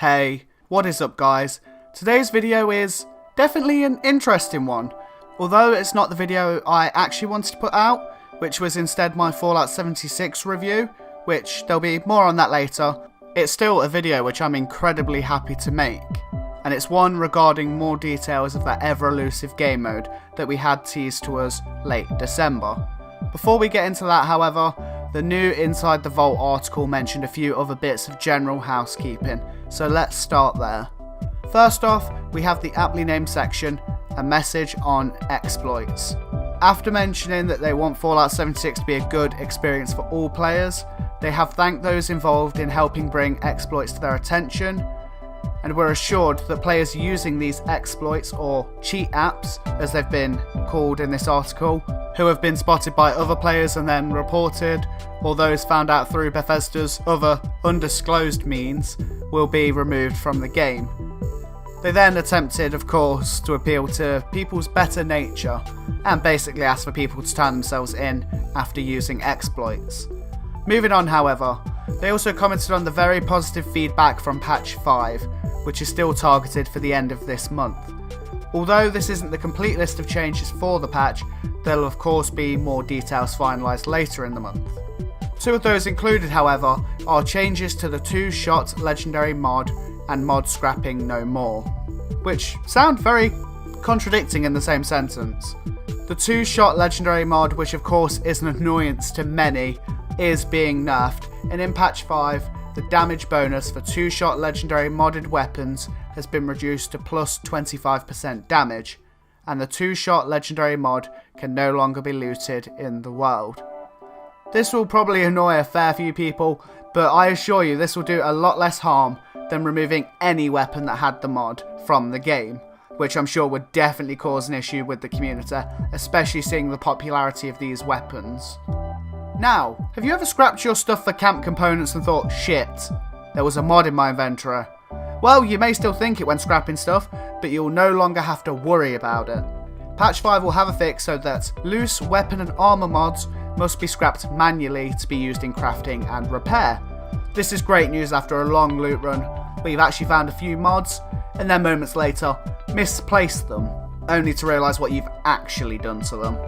Hey, what is up guys? Today's video is definitely an interesting one. Although it's not the video I actually wanted to put out, which was instead my Fallout 76 review, which there'll be more on that later, it's still a video which I'm incredibly happy to make. And it's one regarding more details of that ever-elusive game mode that we had teased to us late December. Before we get into that, however, the new Inside the Vault article mentioned a few other bits of general housekeeping, so let's start there. First off, we have the aptly named section, a message on exploits. After mentioning that they want Fallout 76 to be a good experience for all players, they have thanked those involved in helping bring exploits to their attention, and were assured that players using these exploits, or cheat apps as they've been called in this article, who have been spotted by other players and then reported, or those found out through Bethesda's other undisclosed means, will be removed from the game. They then attempted, of course, to appeal to people's better nature and basically asked for people to turn themselves in after using exploits. Moving on, however, they also commented on the very positive feedback from patch 5, which is still targeted for the end of this month. Although this isn't the complete list of changes for the patch, there'll of course be more details finalised later in the month. Two of those included, however, are changes to the 2-shot legendary mod and mod scrapping no more, which sound very contradicting in the same sentence. The 2-shot legendary mod, which of course is an annoyance to many, is being nerfed, and in patch 5, the damage bonus for 2-shot legendary modded weapons has been reduced to plus 25% damage, and the 2-shot legendary mod can no longer be looted in the world. This will probably annoy a fair few people, but I assure you this will do a lot less harm than removing any weapon that had the mod from the game, which I'm sure would definitely cause an issue with the community, especially seeing the popularity of these weapons. Now, have you ever scrapped your stuff for camp components and thought, shit, there was a mod in my inventory? Well, you may still think it when scrapping stuff, but you'll no longer have to worry about it. Patch 5 will have a fix so that loose weapon and armor mods must be scrapped manually to be used in crafting and repair. This is great news after a long loot run, where you've actually found a few mods, and then moments later, misplaced them, only to realise what you've actually done to them.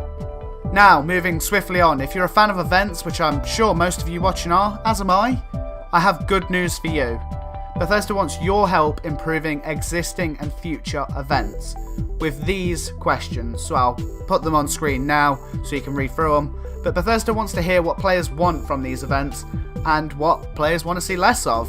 Now, moving swiftly on, if you're a fan of events, which I'm sure most of you watching are, as am I have good news for you. Bethesda wants your help improving existing and future events with these questions, so I'll put them on screen now so you can read through them. But Bethesda wants to hear what players want from these events and what players want to see less of.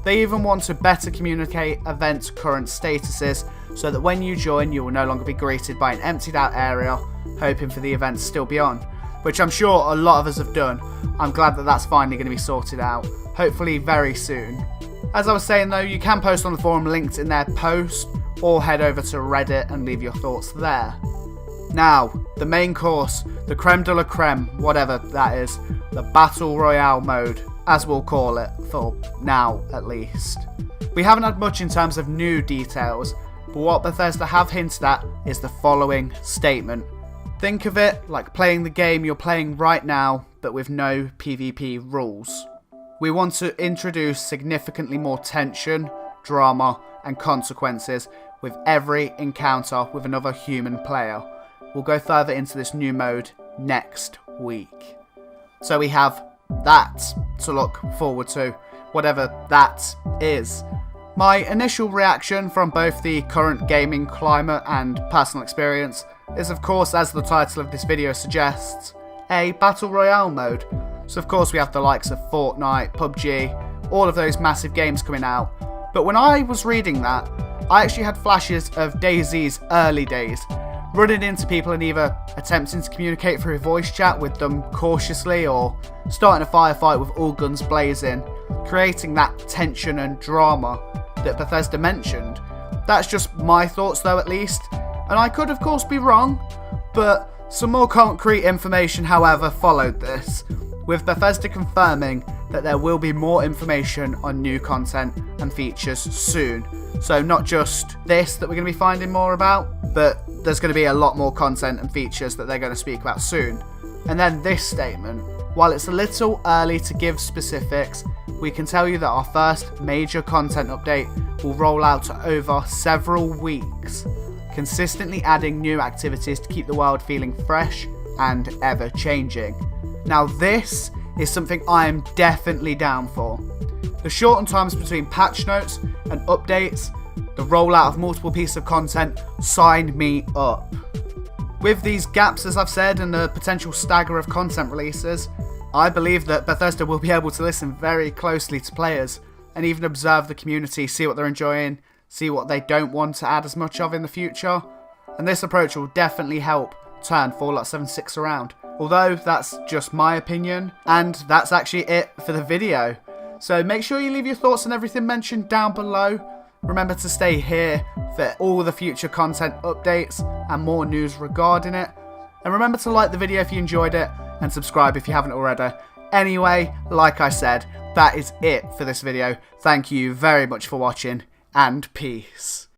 They even want to better communicate events' current statuses so that when you join you will no longer be greeted by an emptied out area hoping for the event to still be on, which I'm sure a lot of us have done. I'm glad that that's finally going to be sorted out, hopefully very soon. As I was saying though, you can post on the forum linked in their post, or head over to Reddit and leave your thoughts there. Now, the main course, the creme de la creme, whatever that is, the Battle Royale mode, as we'll call it, for now at least. We haven't had much in terms of new details, but what Bethesda have hinted at is the following statement. Think of it like playing the game you're playing right now, but with no PvP rules. We want to introduce significantly more tension, drama, and consequences with every encounter with another human player. We'll go further into this new mode next week. So we have that to look forward to, whatever that is. My initial reaction from both the current gaming climate and personal experience is, of course, as the title of this video suggests, a Battle Royale mode. So of course we have the likes of Fortnite, PUBG, all of those massive games coming out. But when I was reading that, I actually had flashes of DayZ's early days, running into people and either attempting to communicate through voice chat with them cautiously or starting a firefight with all guns blazing, creating that tension and drama that Bethesda mentioned. That's just my thoughts though, at least, and I could of course be wrong, but some more concrete information however followed this, with Bethesda confirming that there will be more information on new content and features soon. So not just this that we're going to be finding more about, but there's going to be a lot more content and features that they're going to speak about soon. And then this statement, while it's a little early to give specifics, we can tell you that our first major content update will roll out over several weeks, consistently adding new activities to keep the world feeling fresh and ever changing. Now this is something I am definitely down for. The shortened times between patch notes and updates, the rollout of multiple pieces of content, sign me up. With these gaps, as I've said, and the potential stagger of content releases, I believe that Bethesda will be able to listen very closely to players and even observe the community, see what they're enjoying, see what they don't want to add as much of in the future. And this approach will definitely help turn Fallout 76 around. Although that's just my opinion, and that's actually it for the video. So make sure you leave your thoughts on everything mentioned down below. Remember to stay here for all the future content updates and more news regarding it. And remember to like the video if you enjoyed it, and subscribe if you haven't already. Anyway, like I said, that is it for this video. Thank you very much for watching, and peace.